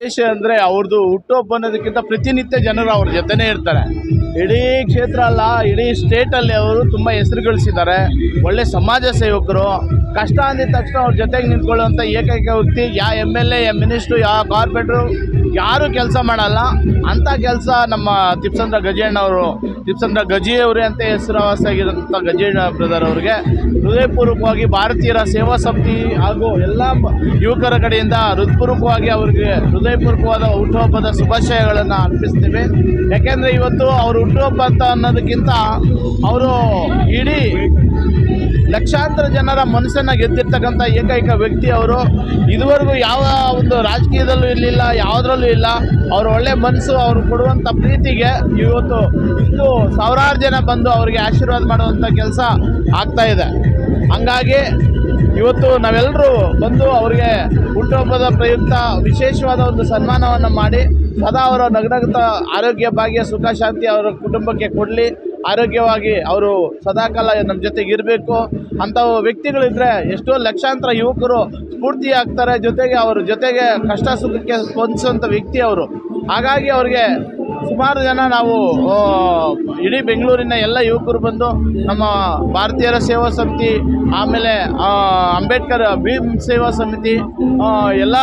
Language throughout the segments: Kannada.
ವಿಶೇಷ ಅಂದರೆ ಅವ್ರದ್ದು ಹುಟ್ಟುಹಬ್ಬ ಅನ್ನೋದಕ್ಕಿಂತ ಪ್ರತಿನಿತ್ಯ ಜನರು ಅವ್ರ ಜೊತೆನೇ ಇರ್ತಾರೆ. ಇಡೀ ಕ್ಷೇತ್ರ ಅಲ್ಲ, ಇಡೀ ಸ್ಟೇಟಲ್ಲಿ ಅವರು ತುಂಬ ಹೆಸರು ಗಳಿಸಿದ್ದಾರೆ. ಒಳ್ಳೆ ಸಮಾಜ ಸೇವಕರು. ಕಷ್ಟ ಅಂದಿದ ತಕ್ಷಣ ಅವ್ರ ಜೊತೆಗೆ ನಿಂತ್ಕೊಳ್ಳುವಂಥ ಏಕೈಕ ವ್ಯಕ್ತಿ. ಯಾವ MLA, ಮಿನಿಸ್ಟ್ರು, ಯಾವ ಕಾರ್ಪೊರೇಟ್ರು ಯಾರೂ ಕೆಲಸ ಮಾಡಲ್ಲ. ಅಂಥ ಕೆಲಸ ನಮ್ಮ ತಿಪ್ಪಸಂದ್ರ ಗಜಿಯಣ್ಣವರು, ತಿಪ್ಪಸಂದ್ರ ಗಜಿಯವರೇ ಅಂತ ಹೆಸರುವಾಸಿಯಾಗಿರೋಂಥ ಗಜಿಯಣ್ಣ ಬ್ರದರ್ ಅವ್ರಿಗೆ ಹೃದಯಪೂರ್ವಕವಾಗಿ ಭಾರತೀಯರ ಸೇವಾ ಸಮಿತಿ ಹಾಗೂ ಎಲ್ಲ ಯುವಕರ ಕಡೆಯಿಂದ ಹೃದಯಪೂರ್ವಕವಾಗಿ ಅವರಿಗೆ ಹೃದಯಪೂರ್ವಕವಾದ ಹುಟ್ಟುಹಬ್ಬದ ಶುಭಾಶಯಗಳನ್ನು ಅರ್ಪಿಸ್ತೀವಿ. ಯಾಕೆಂದರೆ ಇವತ್ತು ಅವರು ಹುಟ್ಟುಹಬ್ಬ ಅಂತ ಅನ್ನೋದಕ್ಕಿಂತ ಅವರು ಇಡೀ ಲಕ್ಷಾಂತರ ಜನರ ಮನಸ್ಸನ್ನು ಗೆದ್ದಿರ್ತಕ್ಕಂಥ ಏಕೈಕ ವ್ಯಕ್ತಿ ಅವರು. ಇದುವರೆಗೂ ಯಾವ ಒಂದು ರಾಜಕೀಯದಲ್ಲೂ ಇರಲಿಲ್ಲ, ಯಾವುದರಲ್ಲೂ ಇಲ್ಲ. ಅವರು ಒಳ್ಳೆ ಮನಸ್ಸು, ಅವರು ಕೊಡುವಂಥ ಪ್ರೀತಿಗೆ ಇವತ್ತು ಇಷ್ಟು ಸಾವಿರಾರು ಜನ ಬಂದು ಅವರಿಗೆ ಆಶೀರ್ವಾದ ಮಾಡುವಂಥ ಕೆಲಸ ಆಗ್ತಾಯಿದೆ. ಹಂಗಾಗಿ ಇವತ್ತು ನಾವೆಲ್ಲರೂ ಬಂದು ಅವರಿಗೆ ಹುಟ್ಟುಹಬ್ಬದ ಪ್ರಯುಕ್ತ ವಿಶೇಷವಾದ ಒಂದು ಸನ್ಮಾನವನ್ನು ಮಾಡಿ ಸದಾ ಅವರ ನಗನಗ್ತಾ ಆರೋಗ್ಯ, ಭಾಗ್ಯ, ಸುಖ, ಶಾಂತಿ ಅವರ ಕುಟುಂಬಕ್ಕೆ ಕೊಡಲಿ. ಆರೋಗ್ಯವಾಗಿ ಅವರು ಸದಾಕಾಲ ನಮ್ಮ ಜೊತೆಗೆ ಇರಬೇಕು. ಅಂಥ ವ್ಯಕ್ತಿಗಳಿದ್ದರೆ ಎಷ್ಟೋ ಲಕ್ಷಾಂತರ ಯುವಕರು ಸ್ಫೂರ್ತಿ ಆಗ್ತಾರೆ. ಜೊತೆಗೆ ಅವ್ರ ಜೊತೆಗೆ ಕಷ್ಟ ಸುಖಕ್ಕೆ ಸ್ಪಂದಿಸುವಂಥ ವ್ಯಕ್ತಿ ಅವರು. ಹಾಗಾಗಿ ಅವ್ರಿಗೆ ಸುಮಾರು ಜನ ನಾವು ಇಡೀ ಬೆಂಗಳೂರಿನ ಎಲ್ಲ ಯುವಕರು ಬಂದು ನಮ್ಮ ಭಾರತೀಯರ ಸೇವಾ ಸಮಿತಿ, ಆಮೇಲೆ ಅಂಬೇಡ್ಕರ್ ಭೀಮ್ ಸೇವಾ ಸಮಿತಿ, ಎಲ್ಲ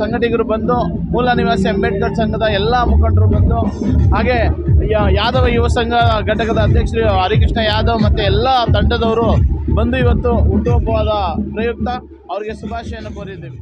ಸಂಘಟಕರು ಬಂದು, ಮೂಲ ನಿವಾಸಿ ಅಂಬೇಡ್ಕರ್ ಸಂಘದ ಎಲ್ಲ ಮುಖಂಡರು ಬಂದು, ಹಾಗೆ ಯಾದವ ಯುವ ಸಂಘ ಘಟಕದ ಅಧ್ಯಕ್ಷರು ಹರಿಕೃಷ್ಣ ಯಾದವ್ ಮತ್ತು ಎಲ್ಲ ತಂಡದವರು ಬಂದು ಇವತ್ತು ಹುಟ್ಟುಹಬ್ಬದ ಪ್ರಯುಕ್ತ ಅವರಿಗೆ ಶುಭಾಶಯವನ್ನು ಕೋರಿದ್ದೀವಿ.